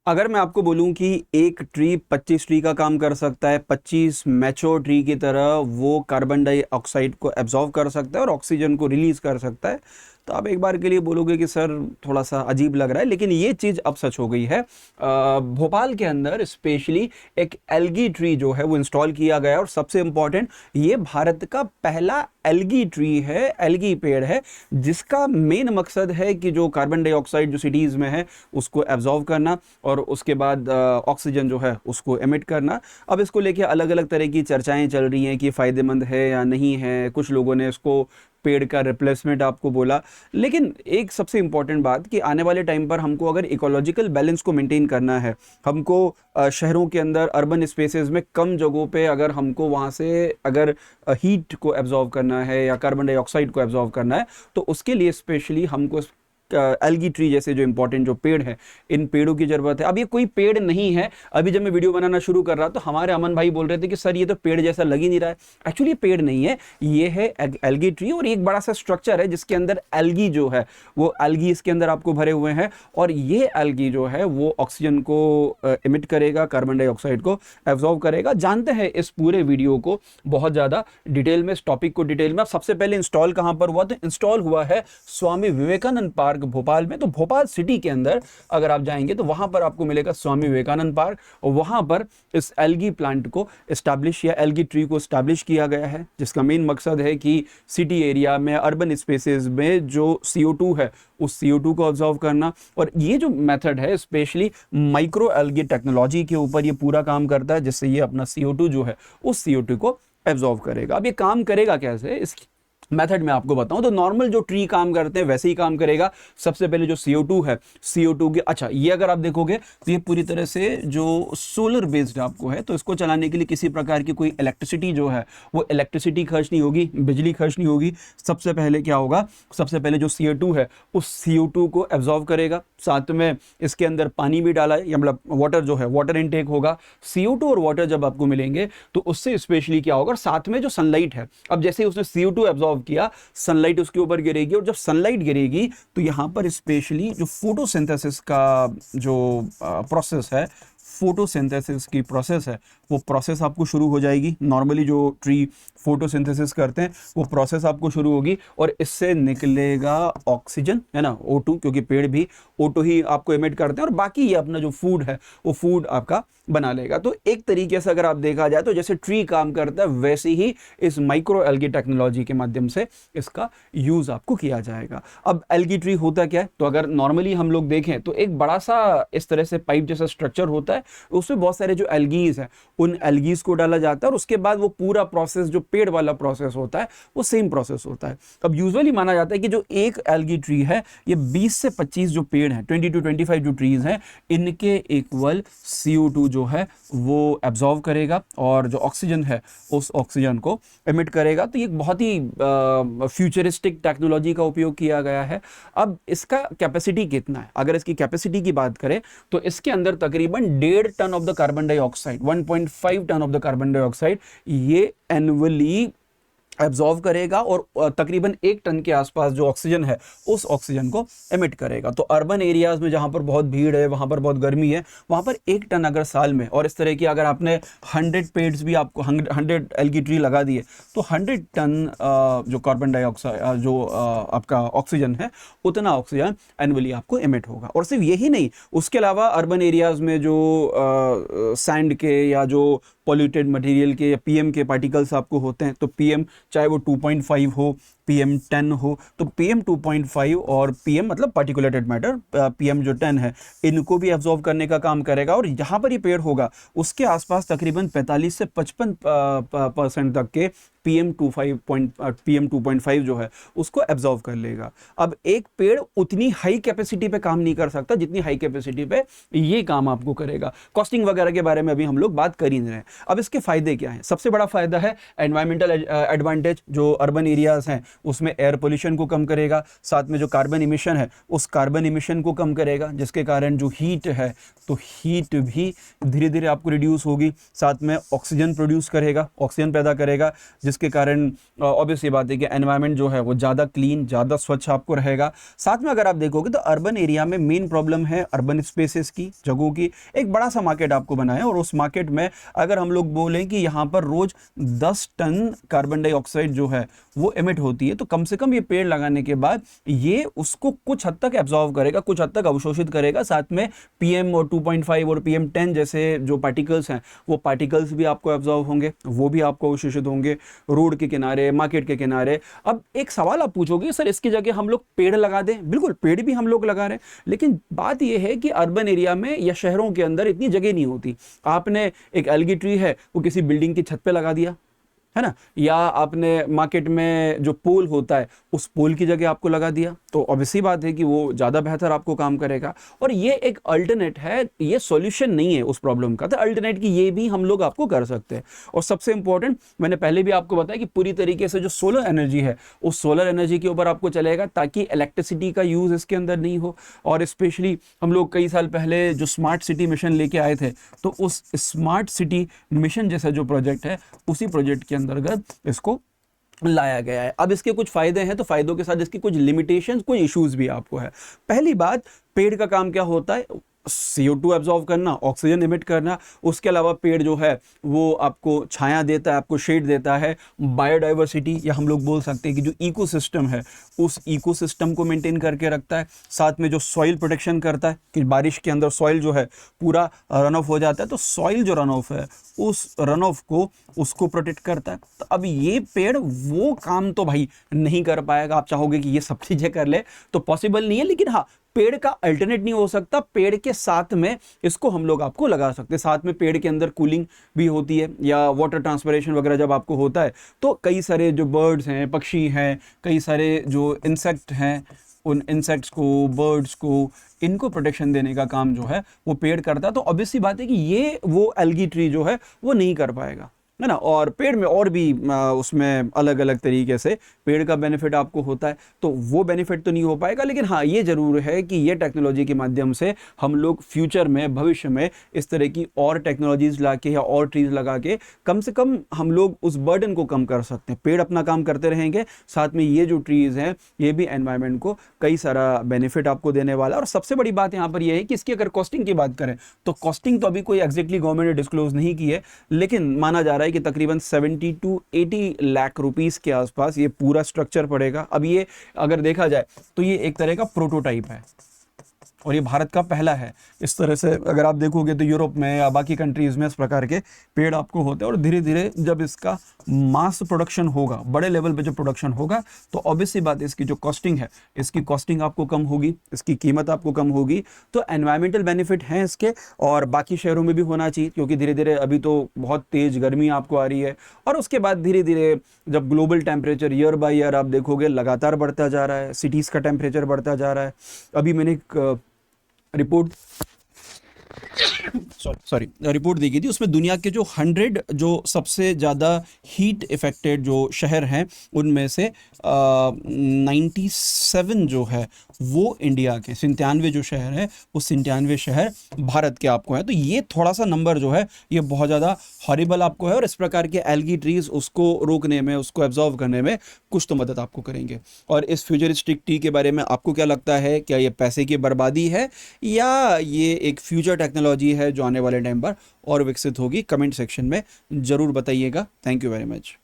अगर मैं आपको बोलूं कि एक ट्री 25 ट्री का काम कर सकता है, 25 मैच्योर ट्री की तरह वो कार्बन डाइऑक्साइड को एब्जॉर्व कर सकता है और ऑक्सीजन को रिलीज कर सकता है, तो आप एक बार के लिए बोलोगे कि सर थोड़ा सा अजीब लग रहा है, लेकिन ये चीज़ अब सच हो गई है। भोपाल के अंदर स्पेशली एक एल्गी ट्री जो है वो इंस्टॉल किया गया है, और सबसे इंपॉर्टेंट, ये भारत का पहला एल्गी ट्री है, एल्गी पेड़ है, जिसका मेन मकसद है कि जो कार्बन डाइऑक्साइड जो सिटीज़ में है उसको एब्जॉर्व करना और उसके बाद ऑक्सीजन जो है उसको एमिट करना। अब इसको लेके अलग अलग तरह की चर्चाएं चल रही हैं कि फ़ायदेमंद है या नहीं है, कुछ लोगों ने इसको पेड़ का रिप्लेसमेंट आपको बोला। लेकिन एक सबसे इंपॉर्टेंट बात कि आने वाले टाइम पर हमको अगर इकोलॉजिकल बैलेंस को मेंटेन करना है, हमको शहरों के अंदर अर्बन स्पेसेस में कम जगहों पे अगर हमको वहाँ से अगर हीट को एब्जॉर्व करना है या कार्बन डाइऑक्साइड को एब्जॉर्व करना है, तो उसके लिए स्पेशली हमको एल्गी ट्री जैसे जो इंपॉर्टेंट जो पेड़ है, इन पेड़ों की जरूरत है। अब ये कोई पेड़ नहीं है, अभी जब मैं वीडियो बनाना शुरू कर रहा तो हमारे अमन भाई बोल रहे थे कि सर ये तो पेड़ जैसा लग ही नहीं रहा है। एक्चुअली पेड़ नहीं है, ये है एल्गी ट्री, और एक बड़ा सा स्ट्रक्चर है जिसके अंदर एल्गी जो है वो एल्गी इसके अंदर आपको भरे हुए हैं, और ये एल्गी जो है वो ऑक्सीजन को इमिट करेगा, कार्बन डाइऑक्साइड को एब्जॉर्व करेगा। जानते हैं इस पूरे वीडियो को बहुत ज़्यादा डिटेल में, इस टॉपिक को डिटेल में। अब सबसे पहले इंस्टॉल कहाँ पर हुआ, तो इंस्टॉल हुआ है स्वामी विवेकानंद पार्क भोपाल में। तो भोपाल सिटी के अंदर अगर आप जाएंगे तो वहां पर आपको मिलेगा स्वामी विवेकानंद पार्क, और वहां पर इस एल्गी प्लांट को एस्टैब्लिश या एल्गी ट्री को एस्टैब्लिश किया गया है, जिसका मेन मकसद है कि सिटी एरिया में, अर्बन स्पेसेस में जो CO2 है उस CO2 को ऑब्जर्व करना। और ये जो मेथड है स्पेशली माइक्रो एल्गी टेक्नोलॉजी के ऊपर ये पूरा काम करता है, जिससे ये अपना CO2 जो है उस CO2 को एब्जॉर्व करेगा। अब ये काम करेगा कैसे, इसकी मेथड में आपको बताऊं तो नॉर्मल जो ट्री काम करते हैं वैसे ही काम करेगा। सबसे पहले जो CO2 है, CO2 के, अच्छा ये अगर आप देखोगे तो ये पूरी तरह से जो सोलर बेस्ड आपको है, तो इसको चलाने के लिए किसी प्रकार की कोई इलेक्ट्रिसिटी जो है वो इलेक्ट्रिसिटी खर्च नहीं होगी, बिजली खर्च नहीं होगी। सबसे पहले क्या होगा, सबसे पहले जो CO2 है उस CO2 को एब्जॉर्व करेगा, साथ में इसके अंदर पानी भी डाला है, या मतलब वाटर जो है वाटर इनटेक होगा। CO2 और वाटर जब आपको मिलेंगे तो उससे स्पेशली क्या होगा, और साथ में जो सनलाइट है, अब जैसे उसने CO2 एब्जॉर्व किया, सनलाइट उसके ऊपर गिरेगी, और जब सनलाइट गिरेगी तो यहां पर स्पेशली जो फोटोसिंथेसिस का जो प्रोसेस है, फोटोसिंथेसिस की प्रोसेस है, वो प्रोसेस आपको शुरू हो जाएगी। नॉर्मली जो ट्री फोटोसिंथेसिस करते हैं वो प्रोसेस आपको शुरू होगी, और इससे निकलेगा ऑक्सीजन, है ना, O2, क्योंकि पेड़ भी O2 ही आपको एमिट करते हैं, और बाकी ये अपना जो फूड है वो फूड आपका बना लेगा। तो एक तरीके से अगर आप देखा जाए तो जैसे ट्री काम करता है वैसे ही इस माइक्रो एल्गी टेक्नोलॉजी के माध्यम से इसका यूज आपको किया जाएगा। अब एल्गी ट्री होता क्या है, तो अगर नॉर्मली हम लोग देखें तो एक बड़ा सा इस तरह से पाइप जैसा स्ट्रक्चर होता है, उसमें बहुत सारे जो एल्गीज है उन एल्गीज को डाला जाता है, और उसके बाद वो पूरा प्रोसेस जो पेड़ वाला प्रोसेस होता है वो सेम प्रोसेस होता है। अब यूजुअली माना जाता है कि जो एक एल्गी ट्री है ये 20 से 25 जो पेड़ हैं, 20 to 25 जो ट्रीज हैं, इनके इक्वल CO2 जो है वो एब्जॉर्व करेगा, और जो ऑक्सीजन है उस ऑक्सीजन को एमिट करेगा। तो ये बहुत ही फ्यूचरिस्टिक टेक्नोलॉजी का उपयोग किया गया है। अब इसका कैपेसिटी कितना है, अगर इसकी कैपेसिटी की बात करें तो इसके अंदर तकरीबन 1.5 ton of the carbon dioxide, 1.5 ton of the carbon dioxide ये एनुअली एब्जॉर्व करेगा, और तकरीबन 1 टन के आसपास जो ऑक्सीजन है उस ऑक्सीजन को एमिट करेगा। तो अर्बन एरियाज में जहां पर बहुत भीड़ है, वहां पर बहुत गर्मी है, वहां पर 1 टन अगर साल में, और इस तरह की अगर आपने 100 पेड्स भी आपको 100 एल्गी ट्री लगा दिए तो 100 टन जो कार्बन डाइऑक्साइड जो आपका ऑक्सीजन है उतना ऑक्सीजन एनुअली आपको एमिट होगा। और सिर्फ यही नहीं, उसके अलावा अर्बन एरियाज में जो सैंड के या जो पॉल्यूटेड मटेरियल के या PM के पार्टिकल्स आपको होते हैं, तो PM चाहे वो 2.5 हो, PM10 हो, तो PM2.5 और PM मतलब पार्टिकुलेटेड मैटर, PM जो 10 है, इनको भी एब्जॉर्व करने का काम करेगा। और जहाँ पर ये पेड़ होगा उसके आसपास तकरीबन 45 से 55% तक के PM2.5 जो है उसको एब्जॉर्व कर लेगा। अब एक पेड़ उतनी हाई कैपेसिटी पे काम नहीं कर सकता जितनी हाई कैपेसिटी पे ये काम आपको करेगा। कॉस्टिंग वगैरह के बारे में अभी हम लोग बात कर ही रहे हैं। अब इसके फायदे क्या हैं, सबसे बड़ा फायदा है एनवायरमेंटल एडवांटेज। जो अर्बन एरियाज हैं उसमें एयर पोल्यूशन को कम करेगा, साथ में जो कार्बन इमिशन है उस कार्बन इमिशन को कम करेगा, जिसके कारण जो हीट है तो हीट भी धीरे धीरे आपको रिड्यूस होगी। साथ में ऑक्सीजन प्रोड्यूस करेगा, ऑक्सीजन पैदा करेगा, जिसके कारण ऑब्वियस ये बात है कि एनवायरनमेंट जो है वो ज़्यादा क्लीन, ज़्यादा स्वच्छ आपको रहेगा। साथ में अगर आप देखोगे तो अर्बन एरिया में मेन प्रॉब्लम है अर्बन स्पेसेस की, जगहों की। एक बड़ा सा मार्केट आपको बना है और उस मार्केट में अगर हम लोग बोलें कि यहाँ पर रोज 10 टन कार्बन डाइऑक्साइड जो है वो एमिट होती है, तो कम से कम ये पेड़ लगाने के बाद ये उसको कुछ हद तक एब्जॉर्व करेगा, कुछ हद तक अवशोषित करेगा। साथ में PM और 2.5 और PM10 जैसे जो पार्टिकल्स हैं वो पार्टिकल्स भी आपको एब्जॉर्व होंगे, वो भी आपको अवशोषित होंगे रोड के किनारे, मार्केट के किनारे। अब एक सवाल आप पूछोगे, सर इसकी जगह हम लोग पेड़ लगा दें? बिल्कुल, पेड़ भी हम लोग लगा रहे हैं, लेकिन बात यह है कि अर्बन एरिया में या शहरों के अंदर इतनी जगह नहीं होती। आपने एक एल्गी ट्री है वो किसी बिल्डिंग की छत पे लगा दिया, है ना, या आपने मार्केट में जो पोल होता है उस पोल की जगह आपको लगा दिया, तो ऑब्वियसली बात है कि वो ज़्यादा बेहतर आपको काम करेगा। और ये एक अल्टरनेट है, ये सॉल्यूशन नहीं है उस प्रॉब्लम का, तो अल्टरनेट की ये भी हम लोग आपको कर सकते हैं। और सबसे इंपॉर्टेंट, मैंने पहले भी आपको बताया कि पूरी तरीके से जो सोलर एनर्जी है उस सोलर एनर्जी के ऊपर आपको चलेगा, ताकि इलेक्ट्रिसिटी का यूज़ इसके अंदर नहीं हो। और स्पेशली हम लोग कई साल पहले जो स्मार्ट सिटी मिशन लेके आए थे, तो उस स्मार्ट सिटी मिशन जैसा जो प्रोजेक्ट है उसी प्रोजेक्ट के अंतर्गत इसको लाया गया है। अब इसके कुछ फायदे हैं, तो फायदों के साथ इसकी कुछ लिमिटेशंस, कुछ इश्यूज भी आपको है। पहली बात, पेड़ का काम क्या होता है? CO2 एब्जॉर्व करना, ऑक्सीजन इमिट करना। उसके अलावा पेड़ जो है वो आपको छाया देता है, आपको शेड देता है, बायोडाइवर्सिटी या हम लोग बोल सकते हैं कि जो इकोसिस्टम है उस इकोसिस्टम को मेंटेन करके रखता है। साथ में जो सॉइल प्रोटेक्शन करता है कि बारिश के अंदर सॉइल जो है पूरा रन ऑफ हो जाता है, तो सॉइल जो रन ऑफ है उस रन ऑफ को उसको प्रोटेक्ट करता है। तो अब ये पेड़ वो काम तो भाई नहीं कर पाएगा। आप चाहोगे कि ये सब चीज़ें कर ले तो पॉसिबल नहीं है, लेकिन हाँ, पेड़ का अल्टरनेट नहीं हो सकता। पेड़ के साथ में इसको हम लोग आपको लगा सकते हैं। साथ में पेड़ के अंदर कूलिंग भी होती है, या वाटर ट्रांसपिरेशन वगैरह जब आपको होता है तो कई सारे जो बर्ड्स हैं, पक्षी हैं, कई सारे जो इंसेक्ट हैं, उन इंसेक्ट्स को, बर्ड्स को, इनको प्रोटेक्शन देने का काम जो है वो पेड़ करता है। तो ऑब्वियसली बात है कि ये वो एल्गी ट्री जो है वो नहीं कर पाएगा, है ना। और पेड़ में और भी उसमें अलग अलग तरीके से पेड़ का बेनिफिट आपको होता है, तो वो बेनिफिट तो नहीं हो पाएगा। लेकिन हाँ, ये ज़रूर है कि ये टेक्नोलॉजी के माध्यम से हम लोग फ्यूचर में, भविष्य में इस तरह की और टेक्नोलॉजीज़ ला के या और ट्रीज़ लगा के कम से कम हम लोग उस बर्डन को कम कर सकते हैं। पेड़ अपना काम करते रहेंगे, साथ में ये जो ट्रीज़ हैं ये भी एनवायरनमेंट को कई सारा बेनिफिट आपको देने वाला है। और सबसे बड़ी बात यहाँ पर यह है कि इसकी अगर कॉस्टिंग की बात करें तो कॉस्टिंग तो अभी कोई एग्जैक्टली गवर्नमेंट ने डिस्क्लोज नहीं की है, लेकिन माना जा रहा है कि तकरीबन 70 to 80 लाख रुपीस के आसपास ये पूरा स्ट्रक्चर पड़ेगा। अब ये अगर देखा जाए तो ये एक तरह का प्रोटोटाइप है और ये भारत का पहला है। इस तरह से अगर आप देखोगे तो यूरोप में या बाकी कंट्रीज़ में इस प्रकार के पेड़ आपको होते हैं। और धीरे धीरे जब इसका मास प्रोडक्शन होगा, बड़े लेवल पे जब प्रोडक्शन होगा, तो ऑब्वियसली बात है इसकी जो कॉस्टिंग है, इसकी कॉस्टिंग आपको कम होगी, इसकी कीमत आपको कम होगी। तो एनवायरमेंटल बेनिफिट हैं इसके, और बाकी शहरों में भी होना चाहिए, क्योंकि धीरे धीरे अभी तो बहुत तेज़ गर्मी आपको आ रही है। और उसके बाद धीरे धीरे जब global temperature year by year आप देखोगे लगातार बढ़ता जा रहा है, सिटीज़ का टेम्परेचर बढ़ता जा रहा है। अभी मैंने एक रिपोर्ट रिपोर्ट देखी थी, उसमें दुनिया के जो 100 जो सबसे ज़्यादा हीट इफेक्टेड जो शहर हैं उनमें से 97 जो है वो इंडिया के, 97 जो शहर है वो 97 शहर भारत के आपको हैं। तो ये थोड़ा सा नंबर जो है ये बहुत ज़्यादा हॉरिबल आपको है, और इस प्रकार के एल्गी ट्रीज उसको रोकने में, उसको एब्जॉर्व करने में कुछ तो मदद आपको करेंगे। और इस फ्यूचरिस्टिक टी के बारे में आपको क्या लगता है? क्या ये पैसे की बर्बादी है या ये एक फ्यूचर टेक्नोलॉजी है जो आने वाले टाइम पर और विकसित होगी? कमेंट सेक्शन में ज़रूर बताइएगा। Thank you very much.